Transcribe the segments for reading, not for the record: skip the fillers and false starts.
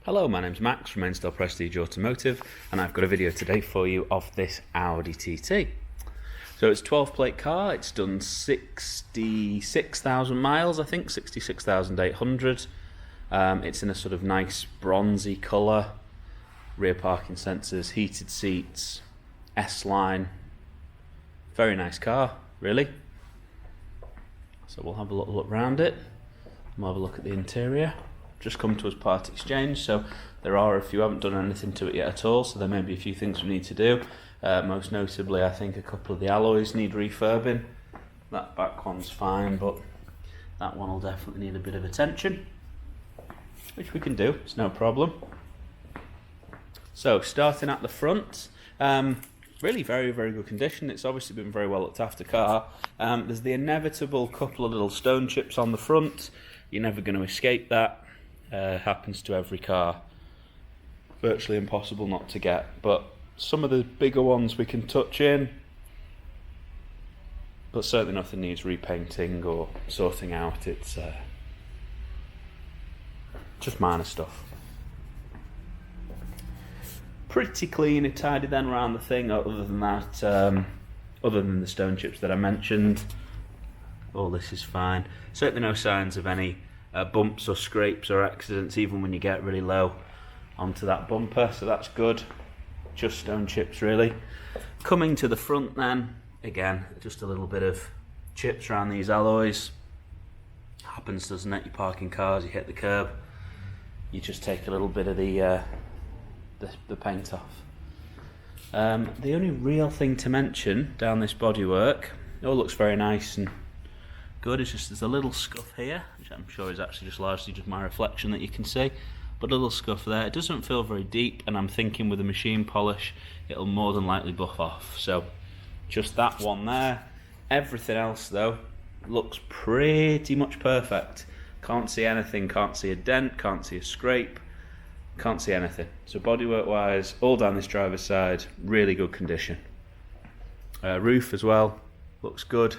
Hello, my name's Max from Ainsdale Prestige Automotive, and I've got a video today for you of this Audi TT. So it's a 12 plate car, it's done 66,000 miles, I think, 66,800. It's in a sort of nice bronzy colour, rear parking sensors, heated seats, S-Line. Very nice car, really. So we'll have a little look around it, we'll have a look at the interior. Just come to us part exchange, so there are, if you haven't done anything to it yet at all, so there may be a few things we need to do. Most notably, I think a couple of the alloys need refurbing. That back one's fine, but that one will definitely need a bit of attention, which we can do, it's no problem. So starting at the front, really very good condition. It's obviously been very well looked after car. There's the inevitable couple of little stone chips on the front. You're never going to escape that. Happens to every car, virtually impossible not to get, but some of the bigger ones we can touch in, but certainly nothing needs repainting or sorting out. It's just minor stuff. Pretty clean and tidy then around the thing. Other than that, other than the stone chips that I mentioned, all this is fine. Certainly no signs of any bumps or scrapes or accidents, even when you get really low onto that bumper, so that's good. Just stone chips really. Coming to the front then, again, just a little bit of chips around these alloys. Happens, doesn't it? You park in cars, you hit the curb, you just take a little bit of the paint off. The only real thing to mention down this bodywork, it all looks very nice and good, it's just there's a little scuff here, which I'm sure is actually just largely just my reflection that you can see, but a little scuff there. It doesn't feel very deep, and I'm thinking with a machine polish it'll more than likely buff off, so just that one there. Everything else though looks pretty much perfect. Can't see anything, can't see a dent, can't see a scrape, can't see anything. So bodywork wise, all down this driver's side, really good condition. Roof as well, looks good.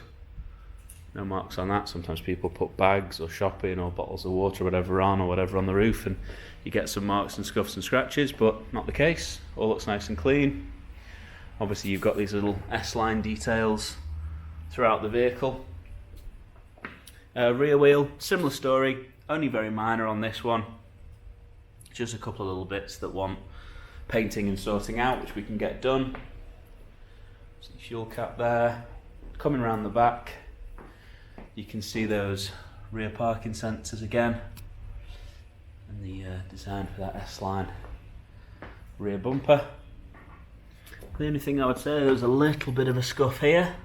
No marks on that. Sometimes people put bags or shopping or bottles of water or whatever on the roof, and you get some marks and scuffs and scratches, but not the case. All looks nice and clean. Obviously you've got these little S-Line details throughout the vehicle. Rear wheel, similar story, only very minor on this one. Just a couple of little bits that want painting and sorting out, which we can get done. See fuel cap there. Coming around the back, you can see those rear parking sensors again, and the design for that S-Line rear bumper. The only thing I would say, there's a little bit of a scuff here.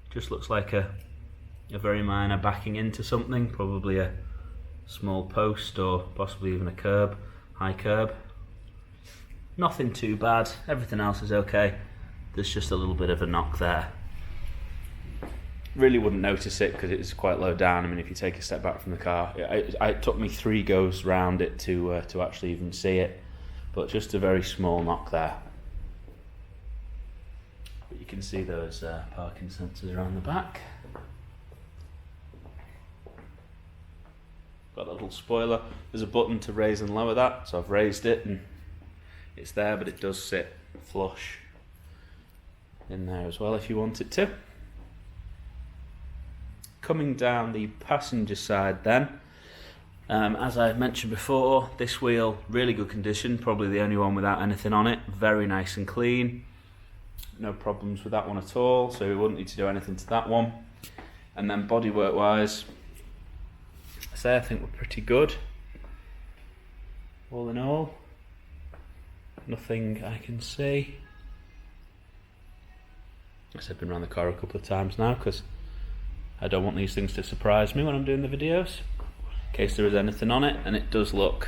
Just looks like a very minor backing into something, probably a small post or possibly even a curb, high curb. Nothing too bad, everything else is okay. There's just a little bit of a knock there. Really wouldn't notice it because it's quite low down. I mean, if you take a step back from the car, it took me 3 goes round it to actually even see it, but just a very small knock there. But you can see those parking sensors around the back. Got a little spoiler. There's a button to raise and lower that, so I've raised it and it's there, but it does sit flush in there as well if you want it to. Coming down the passenger side then, as I mentioned before, this wheel, really good condition, probably the only one without anything on it, very nice and clean, no problems with that one at all, so we wouldn't need to do anything to that one. And then bodywork wise, I think we're pretty good, all in all, nothing I can see. I've been around the car a couple of times now because I don't want these things to surprise me when I'm doing the videos, in case there is anything on it, and it does look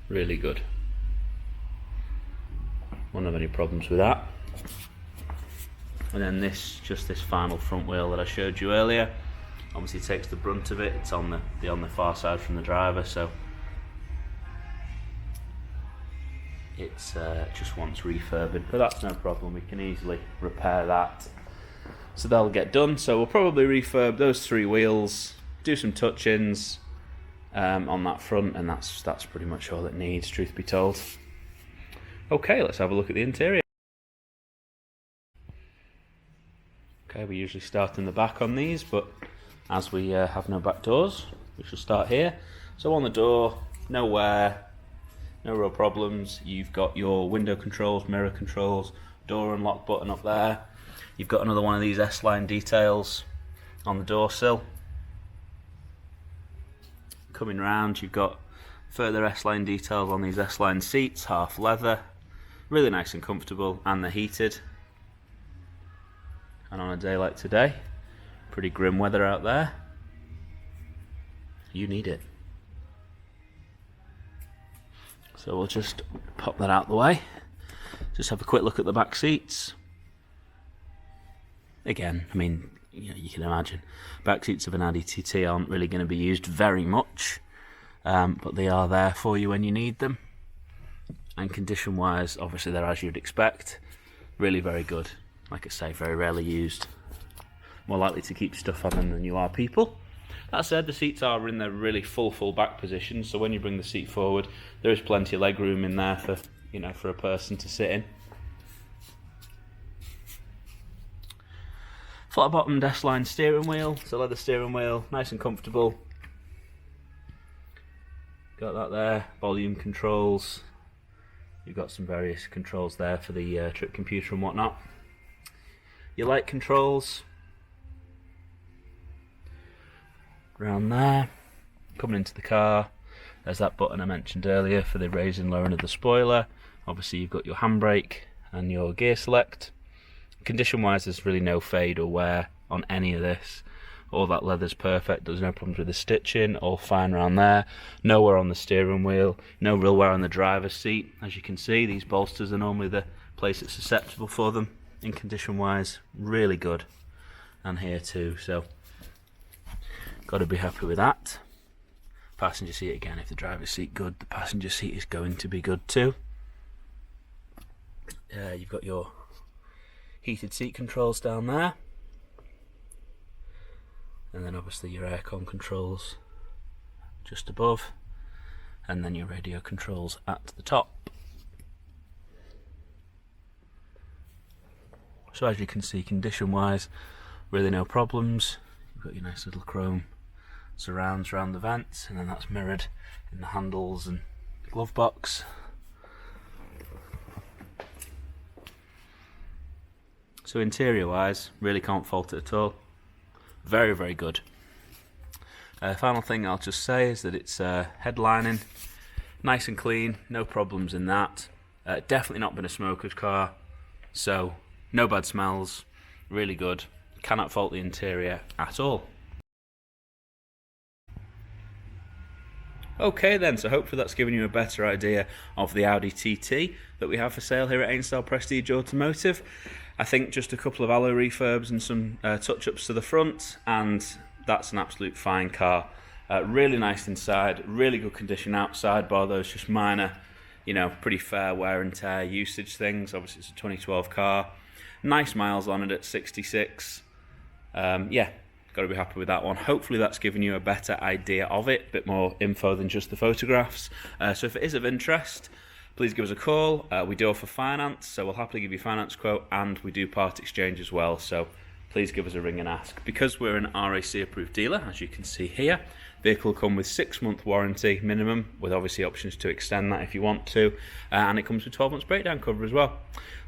really good. Won't have any problems with that. And then this final front wheel that I showed you earlier, obviously takes the brunt of it. It's on the far side from the driver, so it's just wants refurbing, but that's no problem, we can easily repair that. So that'll get done. So we'll probably refurb those 3 wheels, do some touch-ins, on that front, and that's pretty much all it needs, truth be told. Okay, let's have a look at the interior. Okay, we usually start in the back on these, but as we have no back doors, we shall start here. So on the door, no wear, no real problems. You've got your window controls, mirror controls, door unlock button up there. You've got another one of these S-Line details on the door sill. Coming round, you've got further S-Line details on these S-Line seats, half leather, really nice and comfortable, and they're heated. And on a day like today, pretty grim weather out there, you need it. So we'll just pop that out the way. Just have a quick look at the back seats. Again, I mean, you can imagine, back seats of an Audi TT aren't really going to be used very much, but they are there for you when you need them. And condition-wise, obviously they're as you'd expect. Really very good. Like I say, very rarely used. More likely to keep stuff on them than you are people. That said, the seats are in their really full back position, so when you bring the seat forward, there is plenty of leg room in there for, for a person to sit in. Flat bottomed S-Line steering wheel, so leather steering wheel, nice and comfortable. Got that there, volume controls. You've got some various controls there for the trip computer and whatnot. Your light controls around there. Coming into the car, there's that button I mentioned earlier for the raising and lowering of the spoiler. Obviously you've got your handbrake and your gear select. Condition wise, there's really no fade or wear on any of this. All that leather's perfect, there's no problems with the stitching, all fine around there. No wear on the steering wheel, no real wear on the driver's seat. As you can see, these bolsters are normally the place that's susceptible for them. In condition wise, really good. And here too, so got to be happy with that. Passenger seat again, if the driver's seat good, the passenger seat is going to be good too. You've got your heated seat controls down there, and then obviously your aircon controls just above, and then your radio controls at the top. So as you can see, condition wise, really no problems. You've got your nice little chrome surrounds around the vents, and then that's mirrored in the handles and glove box. So interior wise, really can't fault it at all. Very, very good. Final thing I'll just say is that it's headlining, nice and clean, no problems in that. Definitely not been a smoker's car, so no bad smells, really good. Cannot fault the interior at all. Okay then, so hopefully that's given you a better idea of the Audi TT that we have for sale here at Ainsdale Prestige Automotive. I think just a couple of alloy refurbs and some touch-ups to the front, and that's an absolute fine car. Really nice inside, really good condition outside, bar those just minor, pretty fair wear and tear usage things. Obviously it's a 2012 car. Nice miles on it at 66. Yeah, got to be happy with that one. Hopefully that's given you a better idea of it, a bit more info than just the photographs. So if it is of interest, please give us a call. We do offer finance, so we'll happily give you a finance quote, and we do part exchange as well, so please give us a ring and ask. Because we're an RAC approved dealer, as you can see here, vehicle will come with 6-month warranty minimum, with obviously options to extend that if you want to, and it comes with 12 months breakdown cover as well.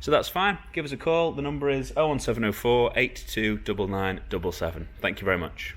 So that's fine, give us a call. The number is 01704 829977. Thank you very much.